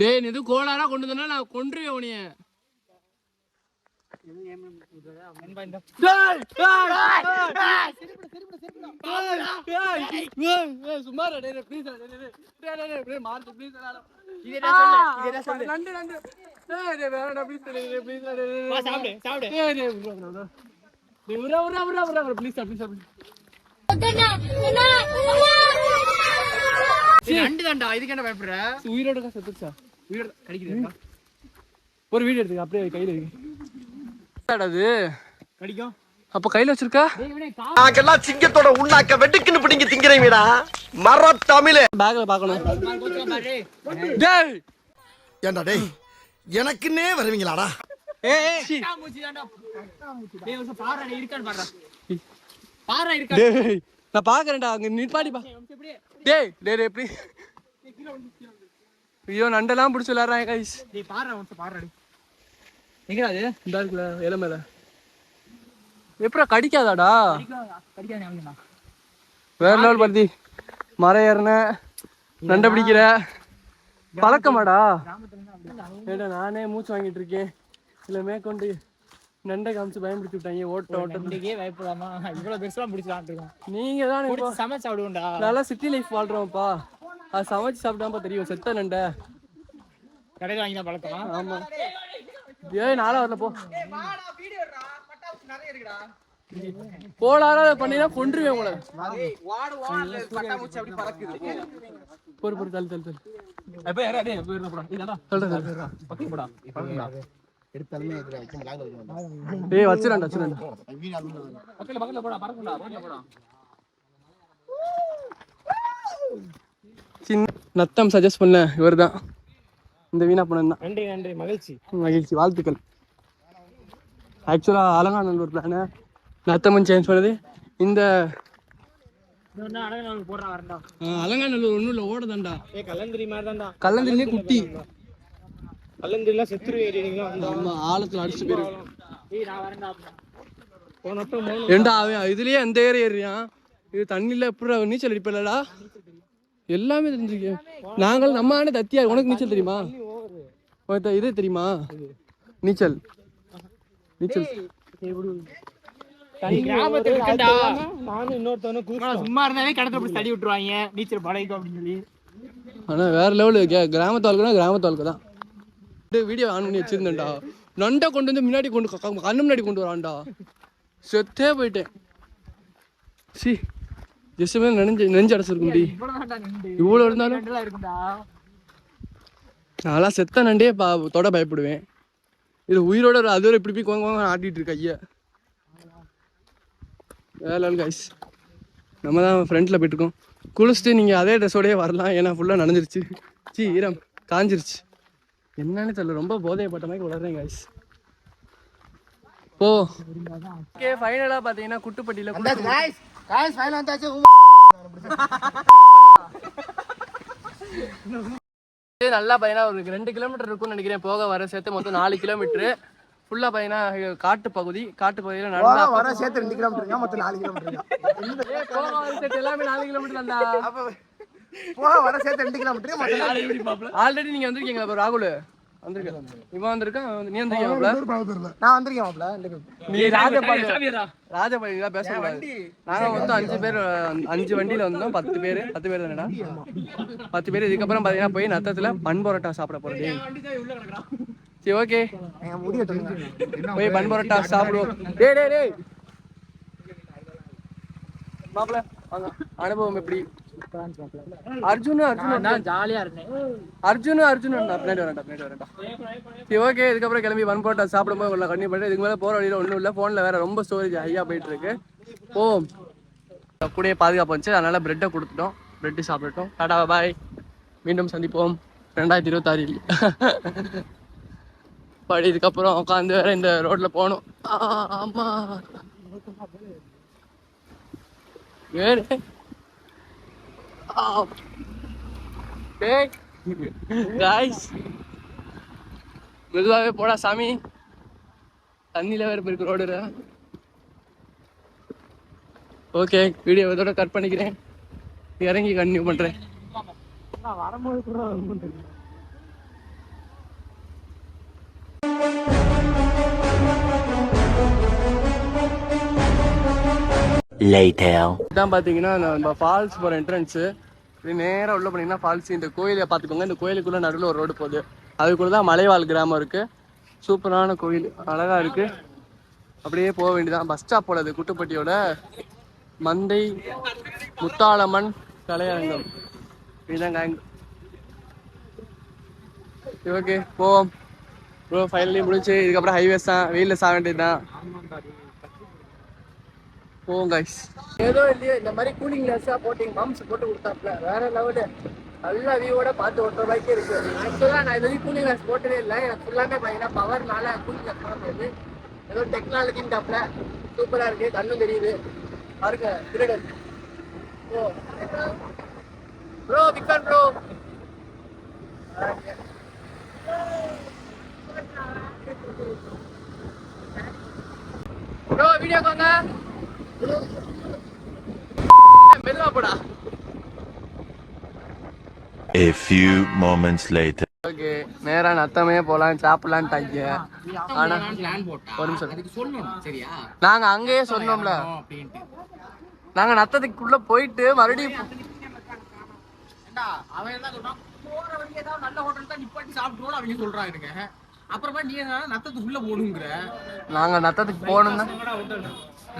டேய் நீ இது கோளாரா கொண்டு வந்தா நான் கொன்றுவேன் உனிய. சும்மாடா டேய் ப்ளீஸ் டேய் மார்க் ப்ளீஸ் இதே சொல்லு நண்டு டேய் வேறடா ப்ளீஸ் ப்ளீஸ் வா சாப்பிடு டேய் டேய் உரா ப்ளீஸ் நண்டு தான்டா இதுக்கு என்ன பயப்படுற? உயிரோட செத்துச்சா? உயிரோட கடிக்குதுடா. ஒரு வீடியோ எடுத்து அப்படியே கையில அது கடிக்கும். அப்ப கையில வச்சிருக்கா? நாங்கெல்லாம் சிங்கத்தோட உண்ணாக்க வெட்டுக்குன்னு பிடிங்க திங்கிறீங்கடா மர தமிழ். பேக்ல பார்க்கணும். டேய் ஏண்டா டேய் எனக்குன்னே வருவீங்களாடா? ஏய் மூச்சி தான்டா. டேய் ஒரு பாறா இருக்கான்னு பாறா. பாறா இருக்கா? டேய் நான் பாக்குறேன்டா அங்க நிப்பாடி பா. டேய் டேய் எப்படி ஐயோ நண்டெல்லாம் பிடிச்சு விளையாடுறாங்க கைஸ். டேய் பாறா வந்து பாறா எங்கடா அது? இந்த இருக்குல இலை மேல. எப்படா கடிக்காதாடா? கடிக்காதே அவங்கண்ணா. வேற லெவல் பத்தி மரம் ஏறன நண்டை பிடிக்கிற பழக்கமாடா? ஏடா நானே மூச்சு வாங்கிட்டு இருக்கேன். இல்ல மேற்கொண்டு நண்டை காமிச்சு பயன்படுத்தி விட்டாங்க. ஓட்டத்துக்கே பயப்படாமா இவ்வளவு பெருசா பிடிச்சான். நீங்க தான் சமைச்சு சாப்பிடுவோம்டா. நல்லா சிட்டி லைஃப் வாழ்றோம்ப்பா. அது சமைச்சு சாப்பிட்டாப்பா தெரியும். செத்த நண்டை கடையில் வாங்கி தான் பழக்கமா? ஆமா. ஏய் நாளா வரல போ. கோளாரா பண்ணினா கொன்றுவேன் உங்களை. பொறு பொறு தள்ளு தள்ளு ஏய் வச்சிரண்டா சின்ன நத்தம் சஜஸ்ட் பண்ண இவர்தான் இந்த வீணா பணம் தான். நன்றி நன்றி மகிழ்ச்சி மகிழ்ச்சி வாழ்த்துக்கள். ஆக்சுவலா அலங்காநல்லூர் பிளான நத்தமன் சேஞ்ச் பண்ணது இந்த அலங்காநல்லூர் ஒன்றும் இல்லை ஓடதாண்டா. கல்லந்திரி மாதிரி தான்டா. கல்லந்திரிலே குட்டி கல்லந்திரிலாம் செத்துரு ஏறிங்களா? ஆமா ஆழத்துல அடிச்சு போயிருக்கு. ஏண்டா அவன் இதுலயே அந்த ஏறி ஏறியான். இது தண்ணியில எப்படி நீச்சல் அடிப்பலடா? எல்லாமே தெரிஞ்சுக்க. நாங்கள் நம்ம ஆனே தத்தியா. உனக்கு நீச்சல் தெரியுமா? இது தெரியுமா நீச்சல்? நீச்சல் ஆனா வேற லெவலு. கிராமத்து வாழ்க்கை கிராமத்து வாழ்க்கை தான். வீடியோ ஆன் பண்ணி வச்சிருந்தேன்டா. நண்டை கொண்டு வந்து முன்னாடி கண்ணு முன்னாடி கொண்டு வரான்டா. செத்தே போயிட்டேன். சி ஜெஸ்மே நெஞ்சு அடைச்சிருக்கும். இவ்வளவு இருந்தாலும் நான்லாம் செத்த நண்டே தொட பயப்படுவேன். இது உயிரோட அது ஒரு இப்படி போய் கோங்க ஆட்டிட்டு இருக்க ஐயா. வேலை கைஸ் நம்ம தான் ஃப்ரெண்ட்ல போயிட்டுருக்கோம். குளிச்சுட்டு நீங்கள் அதே ட்ரெஸ்ஸோடய வரலாம். ஏன்னா ஃபுல்லாக நனைஞ்சிருச்சு. ஈரம் காஞ்சிருச்சு. என்னன்னு தெரியல. ரொம்ப போதையப்பட்ட மாதிரி வளர்றேன் கைஸ். ஓ ஓகே ஃபைனலாக பார்த்தீங்கன்னா குட்டுப்பட்டியில் நல்லா பையனா ஒரு 2 கிலோமீட்டர் இருக்கும்னு நினைக்கிறேன். போக வர சேர்த்து மொத்தம் 4 கிலோமீட்டரு. ஃபுல்லா பையனா காட்டு பகுதியில நடந்தா வர சேர்த்து 2 கிலோமீட்டருங்க. மொத்தம் 4 கிலோமீட்டர். போக வர சேர்த்து எல்லாமே 4 கிலோமீட்டர் தான்டா. போக வர சேர்த்து 2 கிலோமீட்டர் மொத்தம் 4 கிலோமீட்டர். ஆல்ரெடி நீங்க வந்திருக்கீங்க ராகுல்? வந்திருக்கேன். இவன் வந்திருக்கான். நீ வந்திருக்கீங்க? நான் வந்திருக்கேன் மாப்ள. நீ ராஜபாளையம் தான் பேசக்கூடாது. நாங்க மொத்தம் 5 பேர் 5 வண்டியில வந்தோம். 10 பேர் தானடா? 10 பேர். இதுக்கப்புறம் பாத்தீங்கன்னா போய் நத்தத்துல பன் பரோட்டா சாப்பிட போறோம். சரி ஓகே போய் பன் பரோட்டா சாப்பிடுவோம். டேய் மாப்ள வாங்க. அனுபவம் எப்படி? அர்ஜுன் ஜாலியா இருந்தேன். அர்ஜுன் பின்னாடி வரேன்டா. சரி ஓகே இதுக்கப்புறம் கிளம்பி பன் பரோட்டா சாப்பிடும்போது உள்ள கண்டிப்பாக பண்ணி. இதுக்கு மேலே போகிற வழியில் ஒன்றும் இல்லை. ஃபோனில் வேற ரொம்ப ஸ்டோரேஜ் ஹையாக போயிட்டு இருக்கு. கூடயே பாதுகாப்பு வந்துச்சு. அதனால பிரெட்டை கொடுத்துட்டோம். பிரெட்டு சாப்பிட்டுட்டோம். டாடா பாய். மீண்டும் சந்திப்போம் 2026. படி இதுக்கப்புறம் உட்காந்து வேற இந்த ரோட்ல போகணும். ஆமா மெதுவாகவே போடா சாமி. தண்ணியில வேற போயிருக்கு ரோடு. ஓகே வீடியோ இதோட கட் பண்ணிக்கிறேன். இறங்கி கண்டினியூ பண்றேன். வரும்போது கூட இதான் பாத்தீங்கன்னா நம்ம ஃபால்ஸ் போற என்ட்ரன்ஸ். இது நேரா உள்ள போனீங்கன்னா ஃபால்ஸ். இந்த கோயிலை பாத்துக்கோங்க. இந்த கோயிலுக்குள்ள நடுவில் ஒரு ரோடு போகுது. அதுக்குள்ளதான் மலைவாழ் கிராமம் இருக்கு. சூப்பரான கோயில், அழகா இருக்கு. அப்படியே போக வேண்டியதான். பஸ் ஸ்டாப் போலது குட்டுப்பட்டியோட மந்தை முத்தாளம்மன் கலையரங்கம். இதுதான் கேங். ஓகே போவோம் ப்ரோ. ஃபைனலி முடிச்சு. இதுக்கப்புறம் ஹைவேஸ் தான். வெயிலில் சாக வேண்டியதுதான். போவோம் கைஸ். ஏதோ இல்லையோ இந்த மாதிரி கூலிங் கிளாஸாக போட்டிங் பம்ப்ஸ் போட்டு கொடுத்தாப்புல வேற லெவலு. நல்ல வியூவோட பார்த்து 1 ரூபாய்க்கு இருக்கு. ஆக்சுவலாக நான் இது வரைக்கும் கூலிங் கிளாஸ் போட்டதே இல்லை. எனக்கு ஃபுல்லாமே பார்த்தீங்கன்னா பவர்னால கூலிங் கிளாஸ் போட முடியாது. ஏதோ டெக்னாலஜின்னு டாப்ல சூப்பராக இருக்கு. கண்ணும் தெரியுது பாருங்க. திருடன் ப்ரோ விக்கன் ப்ரோ. ப்ரோ வீடியோ வாங்க. மெதுவா போடா. A few moments later. Okay நேரா நத்தமே போலாம் சாப்பிடலான்ட்டாங்க. ஆனா ஒரு நிமிஷம் நாங்க அங்கேயே சொன்னோம்ல. நாங்க நத்தத்துக்குள்ள போயிட்டு மறுபடியும் அவன் என்ன சொல்றான், போற வழி ஏதாவது நல்ல ஹோட்டல் தான் நிப்பாட்டி சாப்பிட்டுருவோம் அவங்க சொல்றாங்க. அப்புறமா நீ நத்தத்துக்குள்ள போகணுங்கிற. நாங்க நத்தத்துக்கு போகணும்னா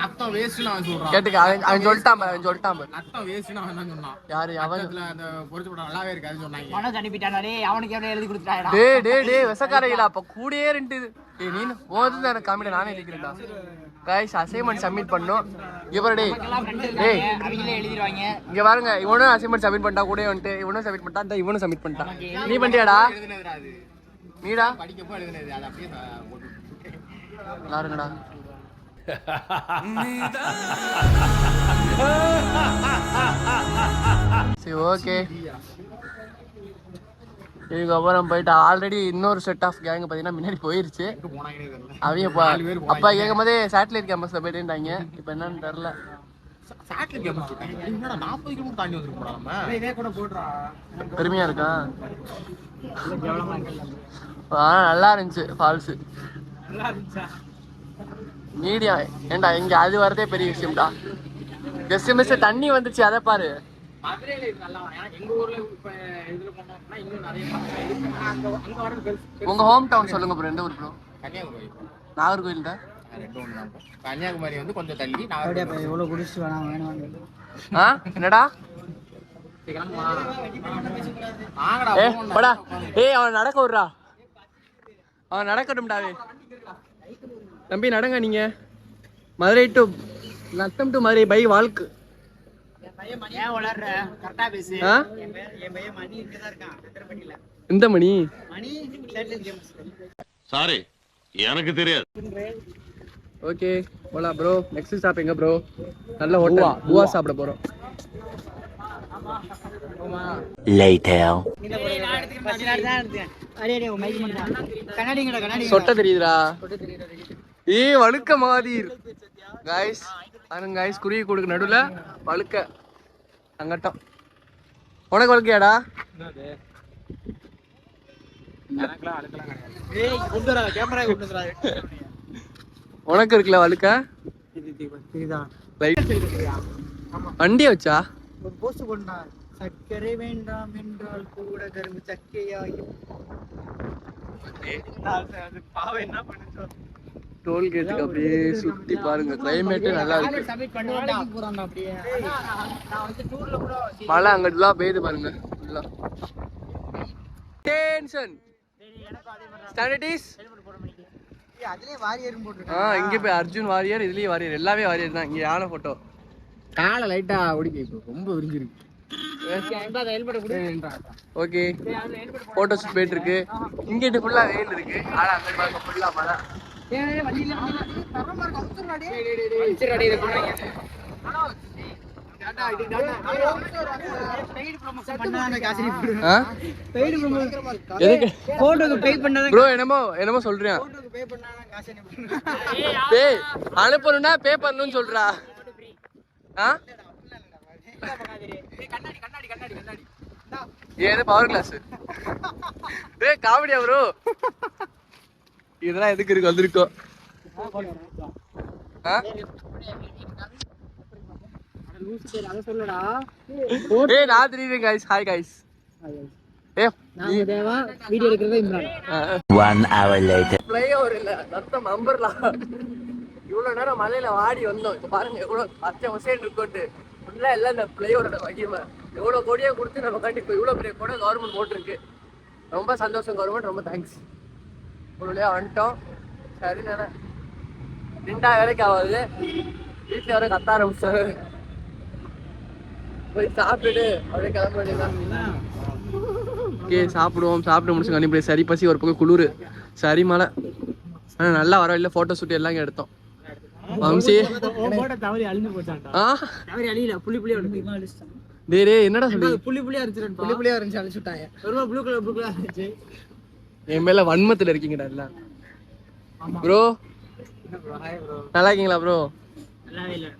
நத்தம் வேஸ்ட்னு அவன் சொல்றான். கேட்டுக்க. அவன் சொல்லிட்டான் நத்தம் வேஸ்ட்னு அவன் தான் சொன்னான். யாரு அவன்? அந்த பொரிச்சு போட நல்லாவே இருக்காதுன்னு சொன்னாங்க. மனசு அனுப்பிட்டானே அவனுக்கு எவ்வளவு எழுதி கொடுத்துட்டாடா. டேய் விசக்காரையில அப்ப கூடயே ரெண்டு. நீ ஓதுதான் எனக்கு காமிட நானே எழுதிக்கிறேன்டா. கைஸ் அசைன்மெண்ட் சப்மிட் பண்ணோம். டேய் அவங்களே எழுதிடுவாங்க. இங்க பாருங்க. இவனும் அசைன்மெண்ட் சப்மிட் பண்ணிட்டா கூட வந்துட்டு. இவனும் சப்மிட் பண்ணிட்டான். இவனும் சப்மிட் பண்ணிட்டான். நீ பண்ணியாடா? நீடா படிக்கப்போ எழுதுனது அது அப்படியே யாருங்கடா? சரி ஓகே. இதுக்கப்புறம் போயிட்டு ஆல்ரெடி இன்னொரு செட் ஆஃப் கேங் பார்த்தீங்கன்னா முன்னாடி போயிருச்சு. அவங்க அப்பா கேட்கும் போதே சேட்டலைட் கேம்பஸ்ல போயிட்டுட்டாங்க. இப்போ என்னன்னு தெரியல. பெருமையா இருக்கா? நல்லா இருந்துச்சு ஃபால்ஸ். மீடியா ஏண்டா இங்க அது வரதே பெரிய விஷயம்டா. ஜஸ்ட் மிஸ் தண்ணி வந்துச்சு. அதை பாரு. உங்க ஹோம் டவுன் சொல்லுங்க ப்ரோ. எந்த ஊர் ப்ரோ? கன்னியாகுமரி. நாகர்கோவில் தான். கன்னியாகுமரி வந்து கொஞ்சம் தள்ளி. எவ்வளவு குடிச்சு வேணாம். என்னடா அவன் நடக்க விடுறா. அவன் நடக்கட்டும்டாவே. தம்பி நடங்க. நீங்க Madurai to Natham to Madurai by வால்க்கு. எந்த மணி? சாரி எனக்கு தெரியாது. ஓகே போலாம் ப்ரோ. நெக்ஸ்ட் ஸ்டாப் எங்க ப்ரோ? நல்ல ஹோட்டல் பூவா சாப்பிட போறோம். சொட்ட தெரியுதுடா. வழுக்க மாதிரி கைஸ். பாருங்க கைஸ், குருவி கொடுக்க நடுவுல வழுக்க அங்கட்டம். உனக்கு வழுக்கையாடா? உனக்கு இருக்குல்ல வழுக்க? வண்டிய வச்சா ஒரு போஸ்ட் போட்டா சர்க்கரை வேண்டாம் என்றால் கூட கரும்பு சக்கையாயும். டோல்கேட்டுக்கு அப்படியே சுத்தி பாருங்க. கிளைமேட் நல்லா இருக்கு. மழை அங்கிட்டுலாம் பெய்யுது பாருங்க. இங்க போய் அர்ஜுன் வாரியர், இதுலயும் வாரியர், எல்லாமே வாரியர் தான். இங்க யானை போட்டோ. காலை லைட்டா ஓடிக்க ரொம்ப விரிஞ்சிருக்கு. ஓகே போட்டோ ஷூட் போயிட்டு இருக்கு. இங்கிட்டு ஃபுல்லா வெயில் இருக்கு. ஆனா அந்த பக்கம் ஃபுல்லா மழை. என்னமோ சொல்றியா? அனுப்பணும்னா பே பண்ணணும்னு சொல்றா. ஏது பவர் கிளாஸ்? காமெடியா ப்ரோ? இதெல்லாம் எதுக்கு இருக்கு? வந்திருக்கோம். சரி அதை சொல்லடா. ஏய் நான் தெரியுறேன் guys. Hi guys. ஏ நான் தேவா வீடியோ எடுக்கிறதே இம்ரான். 1 hour later. ஃப்ளைஓவர் இல்ல ரத்தம் அம்பர்லாம். இவ்வளவு நேரம் மலையில வாடி வந்தோம். இப்ப பாருங்க எவ்வளவு பச்சை ஒசேன் இருக்குட்டு. ஃபுல்லா எல்லாம் இந்த ஃப்ளைஓவரோட மகிமை. எவ்வளவு கோடியா கொடுத்து நம்ம காட்டி இப்போ இவ்வளவு பெரிய கூட கவர்மெண்ட் போட்டிருக்கு. ரொம்ப சந்தோஷம் கவர்மெண்ட், ரொம்ப தேங்க்ஸ். இவ்வளோலையா வந்துட்டோம். சரி தானே 2 வேலைக்கு ஆகாது. வீட்டில் வர கத்த ஆரம்பிச்சாரு. போய் சாப்பிட்டுட்டு அப்படியே கிளம்ப வேண்டியதான். ஓகே சாப்பிடுவோம். சாப்பிட்டு முடிச்சு கண்டிப்பாக சரி பசி ஒரு பக்கம் குளிர் சரி மழை. ஆனால் நல்லா வர இல்லை. ஃபோட்டோ ஷூட் எல்லாம் இங்கே எடுத்தோம். வம்சி தவறி அழிஞ்சு போச்சான்டா. தவறி அழியல புள்ளி புள்ளியா அழிச்சிட்டான். டேரே என்னடா சொல்லி புள்ளி புள்ளியா இருந்துச்சு. புள்ளி புள்ளியா இருந்துச்சு அழிச்சுட்டாங்க. ஒரு ப்ளூ கலர் இருந்துச்சு. என் மேல வன்மத்தில் இருக்கீங்கடா எல்லாம். ப்ரோ நல்லா இருக்கீங்களா ப்ரோ? நல்லாவே இல்லை.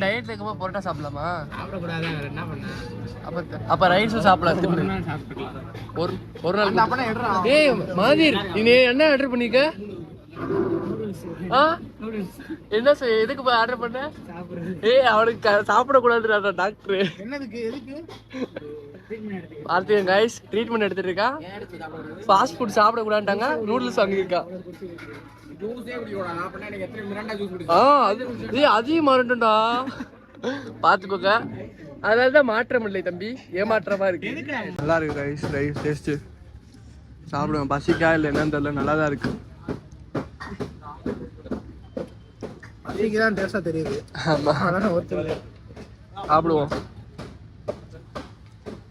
டயட்ல இருக்கும்போது பரோட்டா சாப்பிடலாமா? சாப்பிடக்கூடாது, வேற என்ன பண்ண? அப்ப ரைஸும் சாப்பிடலாம். ஒரு நாள் ஏய் மாதிர் நீ என்ன ஆர்டர் பண்ணிக்க? என்ன எதுக்கு போய் ஆர்டர் பண்ண? ஏய் அவனுக்கு சாப்பிடக்கூடாதுடா டாக்டர். என்னதுக்கு எதுக்கு? பார்த்துங்க கைஸ், ட்ரீட்மெண்ட் எடுத்துட்டு இருக்கா. ஃபாஸ்ட் ஃபுட் சாப்பிடக்கூடாதுட்டாங்க. நூடுல்ஸ் வாங்கியிருக்கா. ஜூஸே குடிக்கோடா. அப்பனா நீங்க எத்தனை மிராண்டா ஜூஸ் குடிச்சீங்க? அது அதையும் மாறட்டும்டா. பாத்துக்கோங்க. அதனால தான் மாற்றம் இல்லை தம்பி, ஏமாற்றமா இருக்கு. நல்லா இருக்கு ரைஸ். ரைஸ் டேஸ்ட் சாப்பிடுவேன். பசிக்கா இல்லை என்னன்னு தெரியல, நல்லா தான் இருக்கு. பசிக்கு தான் டேஸ்டா தெரியுது. ஆமா அதான் ஒருத்தர் சாப்பிடுவோம்.